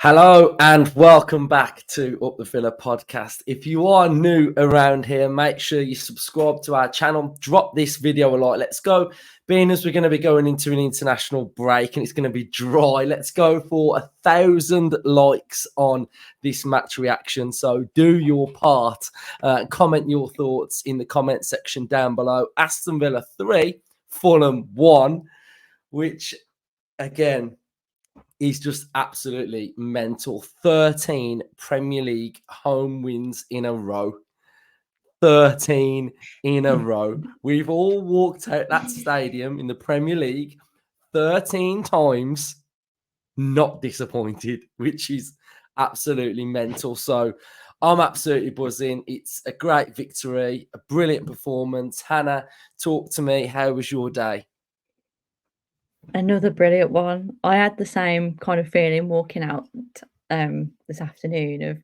Hello and welcome back to Up the Villa podcast. If you are new around here, make sure you subscribe to our channel. Drop this video a like. Let's go. Being as we're going to be going into an international break and it's going to be dry, let's go for 1,000 likes on this match reaction. So do your part. Comment your thoughts in the comment section down below. Aston Villa 3, Fulham 1, which again, he's just absolutely mental. 13 Premier League home wins in a row. 13 in a row. We've all walked out that stadium in the Premier League 13 times, not disappointed, which is absolutely mental. So I'm absolutely buzzing. It's a great victory, a brilliant performance. Hannah, talk to me. How was your day? Another brilliant one. I had the same kind of feeling walking out this afternoon of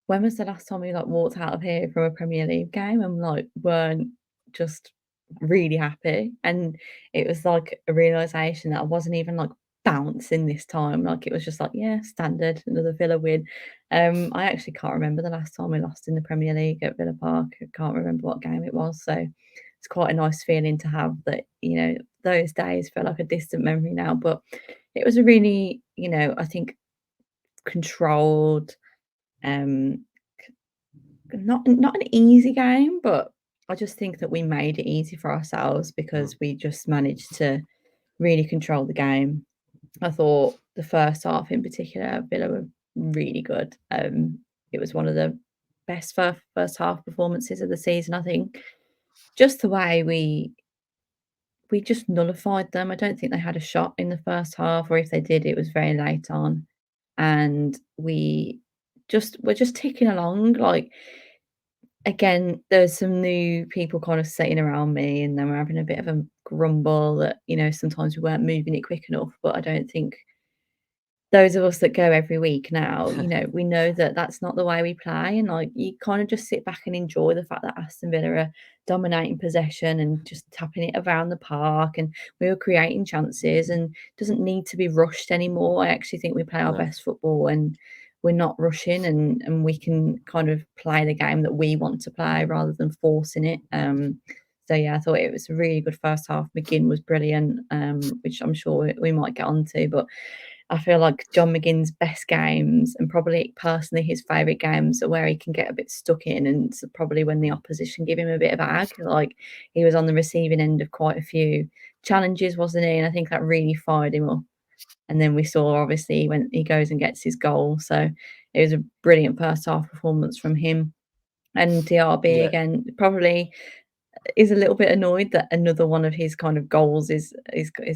when was the last time we walked out of here from a Premier League game and weren't just really happy. And it was like a realization that I wasn't even bouncing this time. Like it was just yeah, standard, another Villa win. I actually can't remember the last time we lost in the Premier League at Villa Park. I can't remember what game it was. So it's quite a nice feeling to have that, those days feel like a distant memory now. But it was a really, I think controlled, not an easy game, but I just think that we made it easy for ourselves because we just managed to really control the game. I thought the first half in particular, Villa were really good. It was one of the best first half performances of the season. I think just the way we just nullified them. I don't think they had a shot in the first half, or if they did, it was very late on. And we're just ticking along. Again, there's some new people kind of sitting around me, and then we're having a bit of a grumble that, sometimes we weren't moving it quick enough. But I don't think those of us that go every week now, we know that that's not the way we play. And you kind of just sit back and enjoy the fact that Aston Villa are dominating possession and just tapping it around the park. And we were creating chances and doesn't need to be rushed anymore. I actually think we play our best football and we're not rushing and we can kind of play the game that we want to play rather than forcing it. So yeah, I thought it was a really good first half. McGinn was brilliant, which I'm sure we might get onto, but I feel like John McGinn's best games and probably personally his favourite games are where he can get a bit stuck in, and probably when the opposition give him a bit of ag. Like he was on the receiving end of quite a few challenges, wasn't he? And I think that really fired him up. And then we saw obviously when he goes and gets his goal. So it was a brilliant first half performance from him. And DRB again, probably is a little bit annoyed that another one of his kind of goals is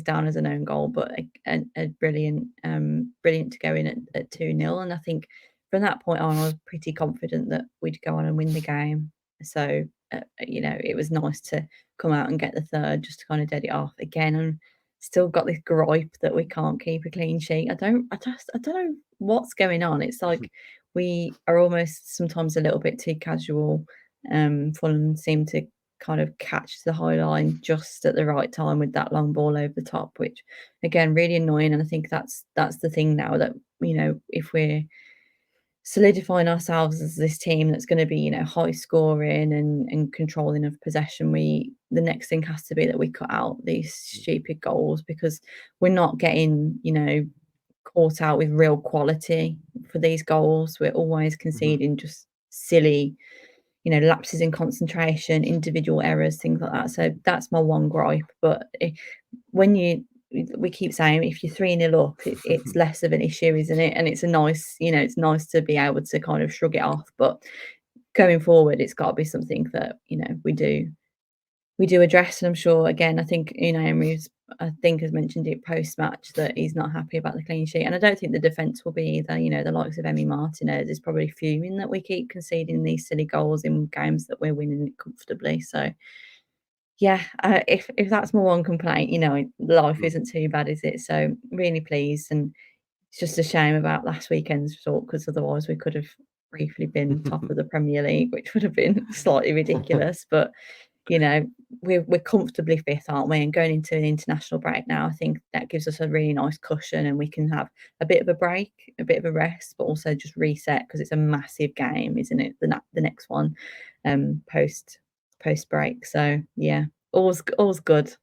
down as an own goal, but a brilliant to go in at 2-0. And I think from that point on, I was pretty confident that we'd go on and win the game. So it was nice to come out and get the third just to kind of dead it off again. And still got this gripe that we can't keep a clean sheet. I don't know what's going on. It's like we are almost sometimes a little bit too casual. Fulham seem to kind of catch the high line just at the right time with that long ball over the top, which again really annoying. And I think that's the thing now that if we're solidifying ourselves as this team that's going to be high scoring and controlling of possession, the next thing has to be that we cut out these stupid goals because we're not getting caught out with real quality for these goals. We're always conceding just silly lapses in concentration, individual errors, things like that. So that's my one gripe. But we keep saying if you're 3-0 up, it's less of an issue, isn't it? And it's it's nice to be able to kind of shrug it off. But going forward, it's got to be something that we do address. And I'm sure again, I think Emery's has mentioned it post match that he's not happy about the clean sheet, and I don't think the defence will be either. The likes of Emi Martinez is probably fuming that we keep conceding these silly goals in games that we're winning comfortably. So yeah, if that's my one complaint, life isn't too bad, is it? So really pleased, and it's just a shame about last weekend's result because otherwise we could have briefly been top of the Premier League, which would have been slightly ridiculous, but you know, we're comfortably fifth, aren't we? And going into an international break now, I think that gives us a really nice cushion, and we can have a bit of a break, a bit of a rest, but also just reset because it's a massive game, isn't it? The next one, post break. So yeah, all's good.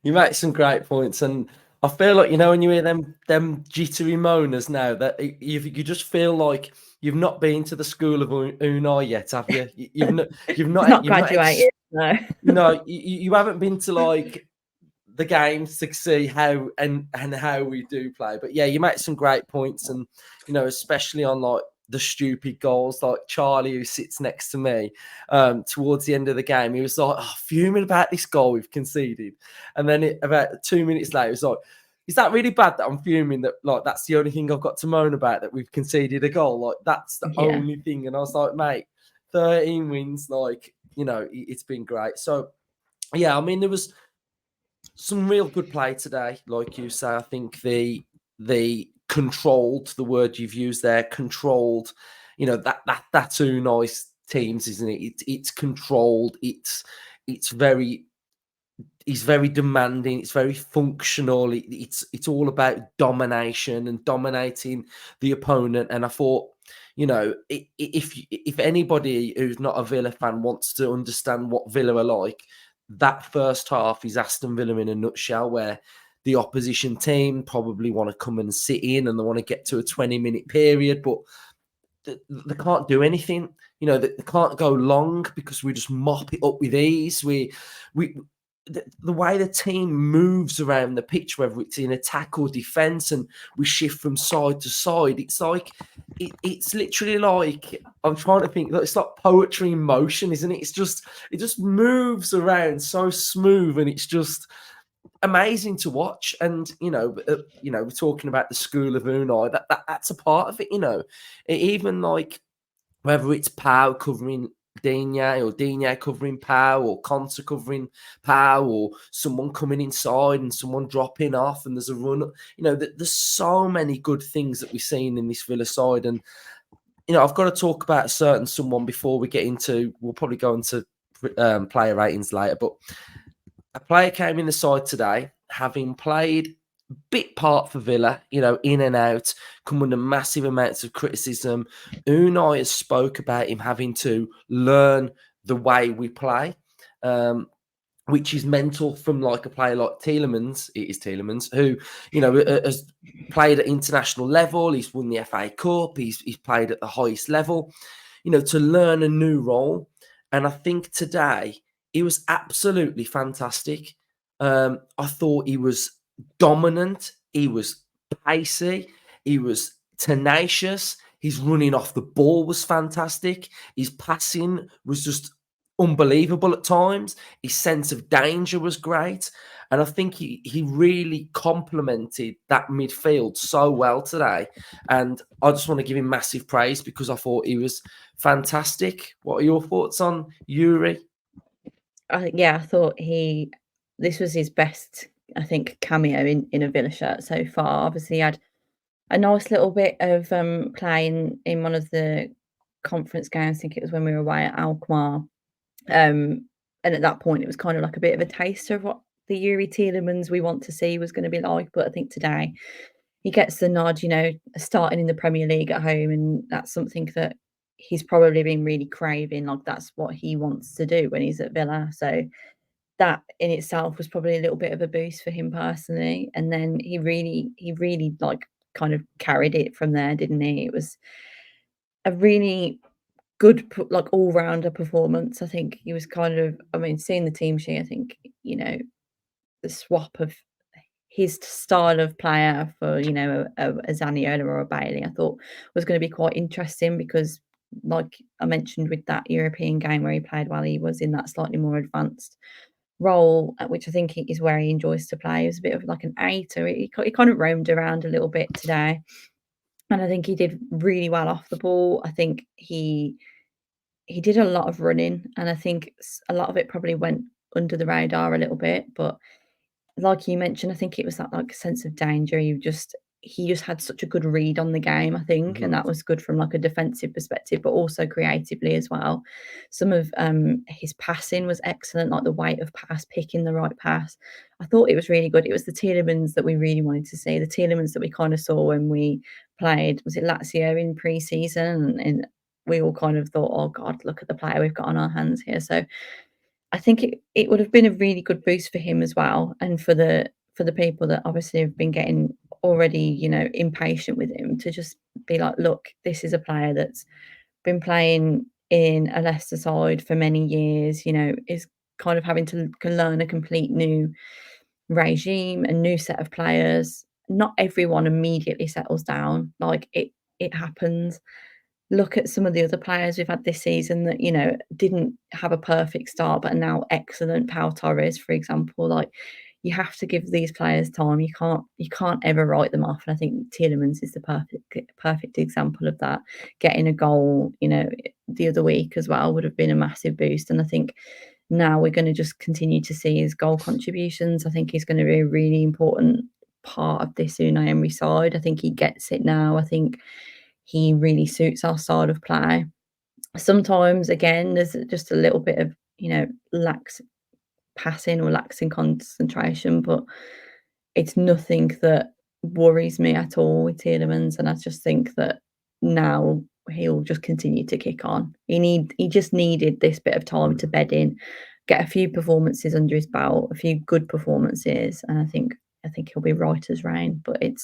You make some great points, and I feel like, when you hear them jittery moaners now, that you just feel like you've not been to the school of Unai yet, have you? You've It's not not you've not graduated, no. you haven't been to like the games to see how and how we do play. But yeah, you make some great points, and especially on like the stupid goals, like Charlie, who sits next to me, towards the end of the game, he was like, fuming about this goal we've conceded, and then about 2 minutes later, he was like, is that really bad that I'm fuming that like that's the only thing I've got to moan about, that we've conceded a goal? Like that's the Yeah. only thing. And I was like, mate, 13 wins, like, it's been great. So yeah, I mean, there was some real good play today, like you say. I think the controlled, the word you've used there, controlled. That's two nice teams, isn't it? It's controlled. It's very He's very demanding. It's very functional. It's all about domination and dominating the opponent. And I thought, if anybody who's not a Villa fan wants to understand what Villa are like, that first half is Aston Villa in a nutshell, where the opposition team probably want to come and sit in and they want to get to a 20-minute period, but they can't do anything. They can't go long because we just mop it up with ease. We the way the team moves around the pitch, whether it's in attack or defense, and we shift from side to side, it's like it's literally like, I'm trying to think, it's like poetry in motion, isn't it? It just moves around so smooth, and it's just amazing to watch. And we're talking about the school of Unai. That's a part of it. Even like whether it's Pau covering Digne, or Digne covering Pau, or Conte covering Pau, or someone coming inside and someone dropping off, and there's a run. There's so many good things that we've seen in this Villa side. And I've got to talk about a certain someone before we get into. We'll probably go into player ratings later, but a player came in the side today, having played bit part for Villa, in and out, come under massive amounts of criticism. Unai has spoke about him having to learn the way we play, which is mental from like a player like Tielemans. It is Tielemans, who, has played at international level. He's won the FA Cup. He's played at the highest level, to learn a new role. And I think today he was absolutely fantastic. I thought he was dominant. He was pacey. He was tenacious. His running off the ball was fantastic. His passing was just unbelievable at times. His sense of danger was great. And I think he really complemented that midfield so well today. And I just want to give him massive praise because I thought he was fantastic. What are your thoughts on Yuri? I thought this was his best, I think, cameo in a Villa shirt so far. Obviously, he had a nice little bit of playing in one of the conference games. I think it was when we were away at Alkmaar. And at that point, it was kind of like a bit of a taster of what the Yuri Tielemans we want to see was going to be like. But I think today he gets the nod, starting in the Premier League at home, and that's something that he's probably been really craving. Like that's what he wants to do when he's at Villa. So that in itself was probably a little bit of a boost for him personally. And then he really like kind of carried it from there, didn't he? It was a really good like all-rounder performance. I think he was kind of, I mean, seeing the team sheet, I think, the swap of his style of player for, a Zaniolo or a Bailey, I thought was going to be quite interesting because, like I mentioned with that European game where he played while he was in that slightly more advanced role, which I think is where he enjoys to play. He was a bit of like an eight, or he kind of roamed around a little bit today. And I think he did really well off the ball. I think he did a lot of running, and I think a lot of it probably went under the radar a little bit. But like you mentioned, I think it was that like sense of danger. he just had such a good read on the game, I think, and that was good from like a defensive perspective, but also creatively as well. Some of his passing was excellent, like the weight of pass, picking the right pass. I thought it was really good. It was the Tielemans that we really wanted to see, the Tielemans that we kind of saw when we played, was it Lazio in pre-season? And we all kind of thought, oh God, look at the player we've got on our hands here. So I think it would have been a really good boost for him as well, and for the people that obviously have been getting already, you know, impatient with him, to just be like, look, this is a player that's been playing in a Leicester side for many years, you know, is kind of having to learn a complete new regime, a new set of players. Not everyone immediately settles down. Like it happens. Look at some of the other players we've had this season that, you know, didn't have a perfect start but are now excellent. Pau Torres, for example. Like, you have to give these players time. You can't ever write them off. And I think Tielemans is the perfect example of that. Getting a goal, you know, the other week as well would have been a massive boost. And I think now we're going to just continue to see his goal contributions. I think he's going to be a really important part of this Unai Emery side. I think he gets it now. I think he really suits our style of play. Sometimes, again, there's just a little bit of, you know, lax passing or lax in concentration, but it's nothing that worries me at all with Tielemans. And I just think that now he'll just continue to kick on. He just needed this bit of time to bed in, get a few performances under his belt, a few good performances, and I think he'll be right as rain. But it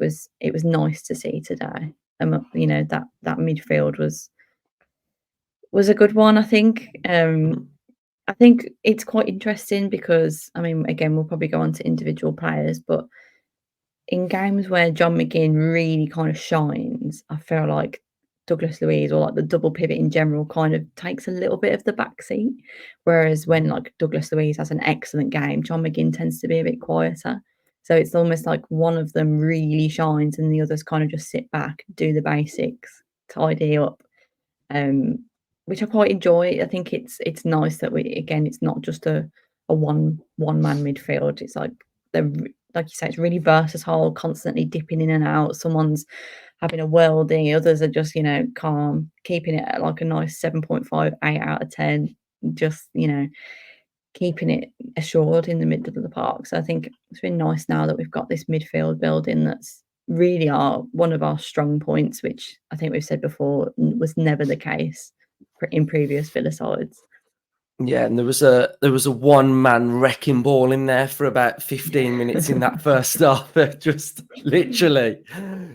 was nice to see today. You know, that midfield was a good one, I think. I think it's quite interesting because, I mean, again, we'll probably go on to individual players, but in games where John McGinn really kind of shines, I feel like Douglas Luiz, or like the double pivot in general, kind of takes a little bit of the backseat. Whereas when like Douglas Luiz has an excellent game, John McGinn tends to be a bit quieter. So it's almost like one of them really shines and the others kind of just sit back, do the basics, tidy up, which I quite enjoy. I think it's nice that it's not just a one man midfield. It's like like you say, it's really versatile, constantly dipping in and out. Someone's having a worldie, others are just, you know, calm, keeping it at like a nice 7.5, 8 out of 10. Just, you know, keeping it assured in the middle of the park. So I think it's been nice now that we've got this midfield building that's really one of our strong points, which I think we've said before was never the case in previous Villa sides. Yeah, and there was a one-man wrecking ball in there for about 15 minutes in that first half. Just literally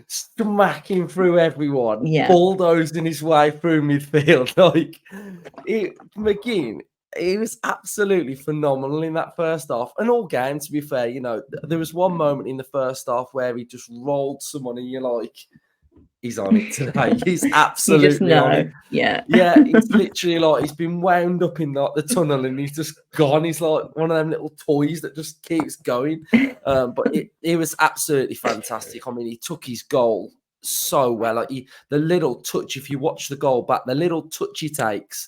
smacking through everyone, bulldozing his way through midfield. Like, McGinn, he was absolutely phenomenal in that first half. And all game, to be fair, you know, there was one moment in the first half where he just rolled someone and you're like, he's on it today. He's absolutely on it. Yeah. Yeah, it's literally like he's been wound up in like the tunnel and he's just gone. He's like one of them little toys that just keeps going. But it was absolutely fantastic. I mean, he took his goal so well. Like the little touch, if you watch the goal back, the little touch he takes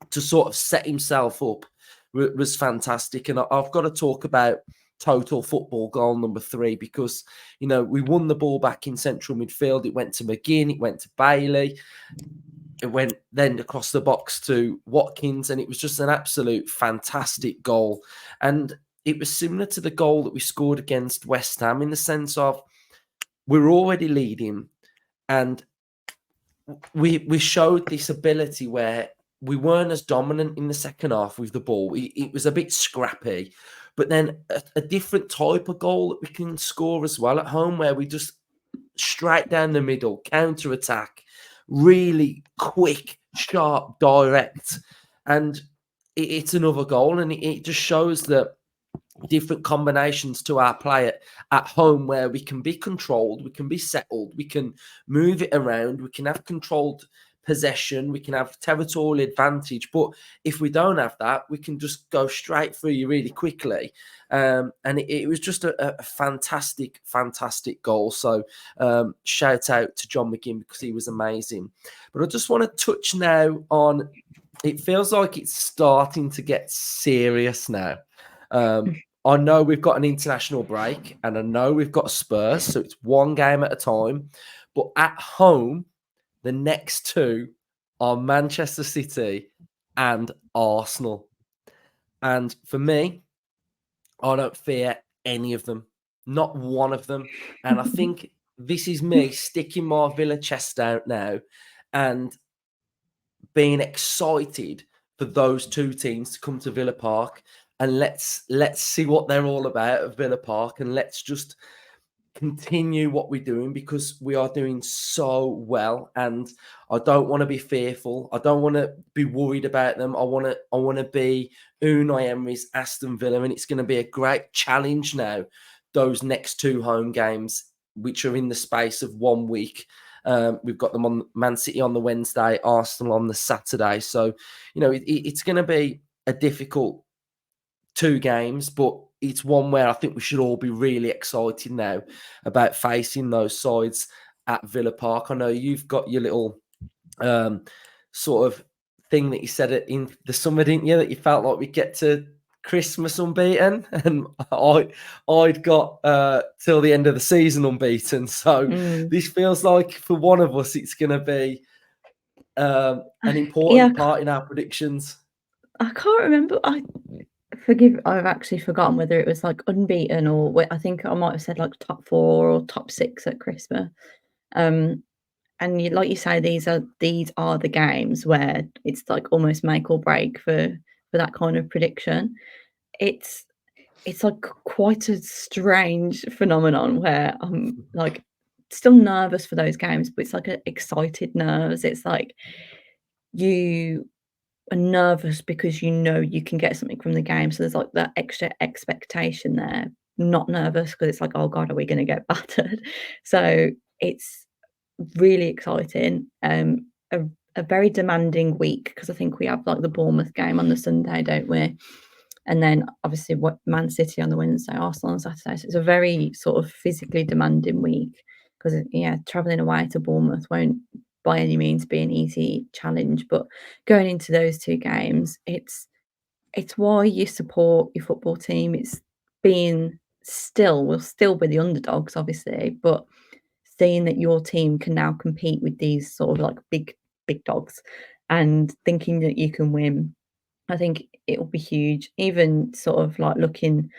to sort of set himself up was fantastic. And I've got to talk about total football goal number 3 because, you know, we won the ball back in central midfield. It went to McGinn, it went to Bailey, it went then across the box to Watkins, and it was just an absolute fantastic goal. And it was similar to the goal that we scored against West Ham in the sense of we were already leading and we showed this ability where we weren't as dominant in the second half with the ball. It was a bit scrappy. But then a different type of goal that we can score as well at home, where we just straight down the middle, counter-attack, really quick, sharp, direct. And it's another goal. And it just shows that different combinations to our play at home where we can be controlled, we can be settled, we can move it around, we can have controlled possession, we can have territorial advantage. But if we don't have that, we can just go straight through you really quickly. And it was just a fantastic goal. So shout out to John McGinn because he was amazing. But I just want to touch now on, it feels like it's starting to get serious now. I know we've got an international break and I know we've got Spurs, so it's one game at a time. But at home, the next two are Manchester City and Arsenal. And for me, I don't fear any of them, not one of them. And I think this is me sticking my Villa chest out now and being excited for those two teams to come to Villa Park, and let's see what they're all about at Villa Park, and let's just continue what we're doing because we are doing so well. And I don't want to be fearful. I don't want to be worried about them. I want to be Unai Emery's Aston Villa, and it's going to be a great challenge now. Those next two home games, which are in the space of 1 week. We've got them on Man City on the Wednesday, Arsenal on the Saturday. So, it's going to be a difficult two games, but it's one where I think we should all be really excited now about facing those sides at Villa Park. I know you've got your little sort of thing that you said it in the summer, didn't you? That you felt like we'd get to Christmas unbeaten, and I'd got till the end of the season unbeaten. So this feels like for one of us, it's going to be an important part in our predictions. I can't remember. I've actually forgotten whether it was like unbeaten or I think I might have said like top 4 or top 6 at Christmas. And like you say, these are the games where it's like almost make or break for that kind of prediction. It's like quite a strange phenomenon where I'm like still nervous for those games, but it's like an excited nerves. It's like you are nervous because you know you can get something from the game. So there's like that extra expectation there. Not nervous because it's like, oh God, are we going to get battered? So it's really exciting. A very demanding week because I think we have like the Bournemouth game on the Sunday, don't we? And then obviously what Man City on the Wednesday, Arsenal on Saturday. So it's a very sort of physically demanding week because travelling away to Bournemouth won't by any means be an easy challenge. But going into those two games, it's why you support your football team. It's we'll still be the underdogs, obviously, but seeing that your team can now compete with these sort of like big dogs and thinking that you can win, I think it will be huge. Even sort of like looking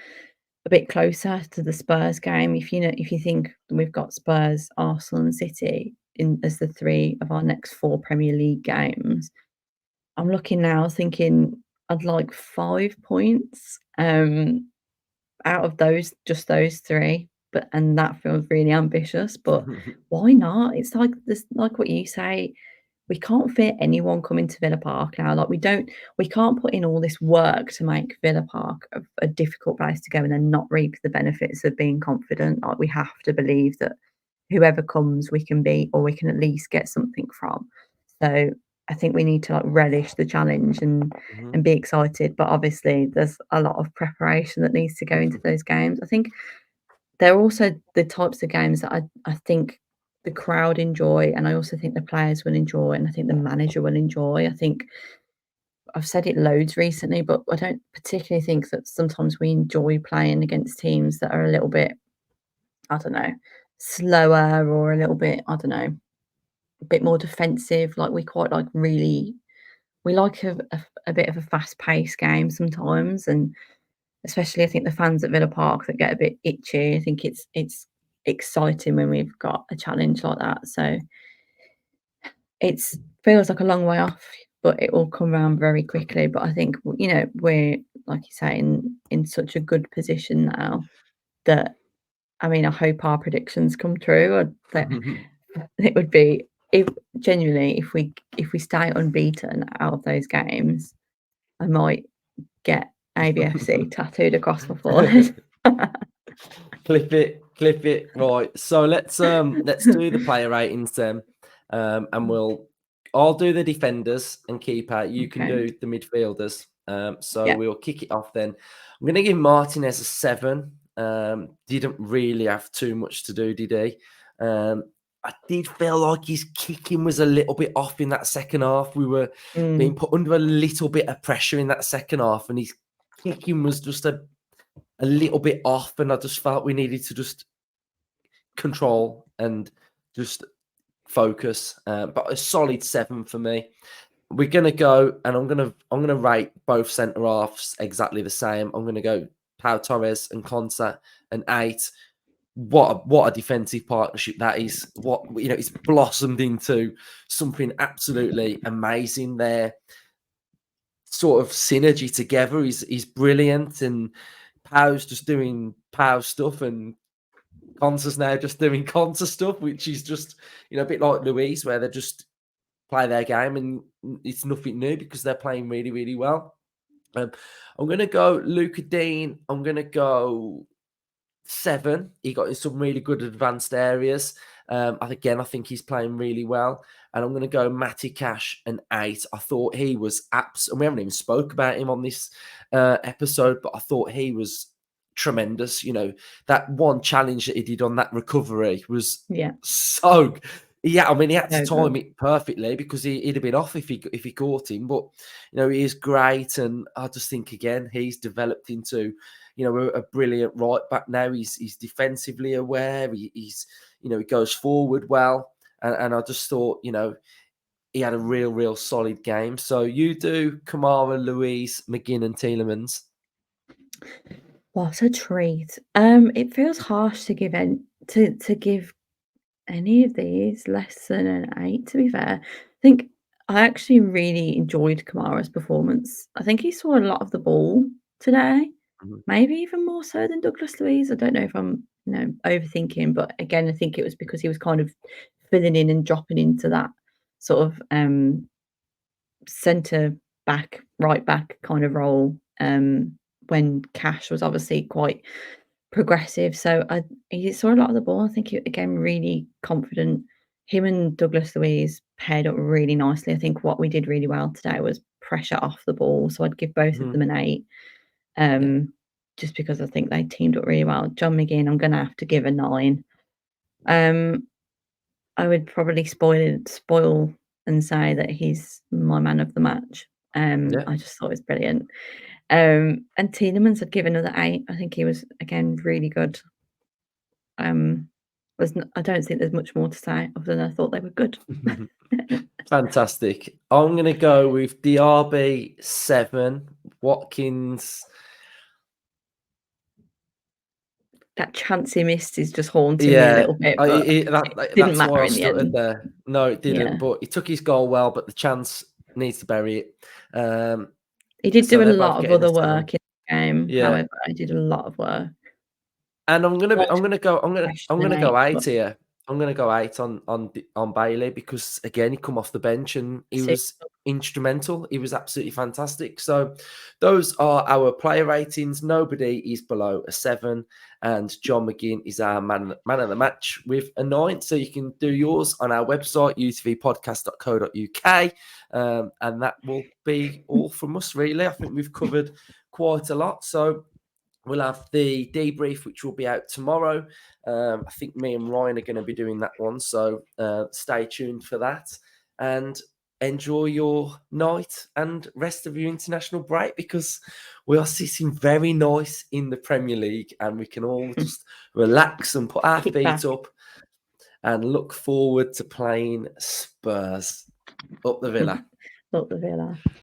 a bit closer to the Spurs game, if you think we've got Spurs, Arsenal, and City as the 3 of our next 4 Premier League games, I'm looking now thinking I'd like 5 points out of those 3. And that feels really ambitious, but why not? It's like this, like what you say, we can't fear anyone coming to Villa Park now. Like we can't put in all this work to make Villa Park a difficult place to go and then not reap the benefits of being confident. Like we have to believe that whoever comes, we can beat, or we can at least get something from. So I think we need to like relish the challenge and be excited. But obviously, there's a lot of preparation that needs to go into those games. I think they're also the types of games that I think the crowd enjoy, and I also think the players will enjoy, and I think the manager will enjoy. I think I've said it loads recently, but I don't particularly think that sometimes we enjoy playing against teams that are a little bit, I don't know, slower or a little bit, I don't know, a bit more defensive. Like we quite like we like a bit of a fast-paced game sometimes, and especially I think the fans at Villa Park that get a bit itchy. I think it's exciting when we've got a challenge like that. So it feels like a long way off, but it will come around very quickly. But I think we're, like you say, in such a good position now that, I mean, I hope our predictions come true. It would be, if we stay unbeaten out of those games, I might get ABFC tattooed across my forehead. Clip it. Right. So let's do the player ratings then. And I'll do the defenders and keeper. You can do the midfielders. We'll kick it off then. I'm gonna give Martinez a 7. Didn't really have too much to do, did he? I did feel like his kicking was a little bit off in that second half. We were being put under a little bit of pressure in that second half, and his kicking was just a a little bit off, and I just felt we needed to just control and just focus. But a solid 7 for me. We're gonna go, and I'm gonna rate both centre halves exactly the same. I'm gonna go Pau Torres and Konsa an 8. What a defensive partnership that is. What, you know, it's blossomed into something absolutely amazing. Their sort of synergy together is brilliant, and Pau's just doing Pau stuff, and Konsa's now just doing Konsa stuff, which is just, you know, a bit like Louise, where they just play their game, and it's nothing new because they're playing really, really well. I'm going to go Luca Dean. I'm going to go 7. He got in some really good advanced areas. Again, I think he's playing really well. And I'm going to go Matty Cash an 8. I thought he was and we haven't even spoke about him on this episode, but I thought he was tremendous. You know, that one challenge that he did on that recovery was so. Yeah, I mean, he had to time it perfectly because he'd have been off if he caught him. But, you know, he is great, and I just think again he's developed into, you know, a brilliant right back now. He's defensively aware. He's you know, he goes forward well, and I just thought, you know, he had a real solid game. So you do Kamara, Louise, McGinn, and Tielemans. What a treat. It feels harsh to give give any of these less than an 8, to be fair. I think I actually really enjoyed Kamara's performance. I think he saw a lot of the ball today, maybe even more so than Douglas Luiz. I don't know if I'm, you know, overthinking, but again, I think it was because he was kind of filling in and dropping into that sort of centre back, right back kind of role when Cash was obviously quite progressive. So he saw a lot of the ball. I think he, again, really confident. Him and Douglas Luiz paired up really nicely. I think what we did really well today was pressure off the ball. So I'd give both of them an 8. Just because I think they teamed up really well. John McGinn, I'm gonna have to give a 9. I would probably spoil and say that he's my man of the match. I just thought it was brilliant. And Tielemans, I'd give another 8. I think he was, again, really good. I don't think there's much more to say other than I thought they were good. Fantastic. I'm going to go with DRB 7, Watkins. That chance he missed is just haunting me a little bit, but it didn't that's why matter I in the stuttered end. there. No, it didn't. Yeah. But he took his goal well, but the chance needs to bury it. He did So do a they're both lot of getting a other 7. work in the game. Yeah. However, I did a lot of work. And I'm gonna go 8 but here. I'm gonna go 8 on Bailey because again he come off the bench and he see, was instrumental. He was absolutely fantastic. So those are our player ratings. Nobody is below a 7, and John McGinn is our man of the match with a 9. So you can do yours on our website utvpodcast.co.uk, and that will be all from us. Really, I think we've covered quite a lot. So we'll have the debrief, which will be out tomorrow. I think me and Ryan are going to be doing that one. So stay tuned for that and enjoy your night and rest of your international break because we are sitting very nice in the Premier League and we can all just relax and put our feet up and look forward to playing Spurs up the Villa. Up the Villa.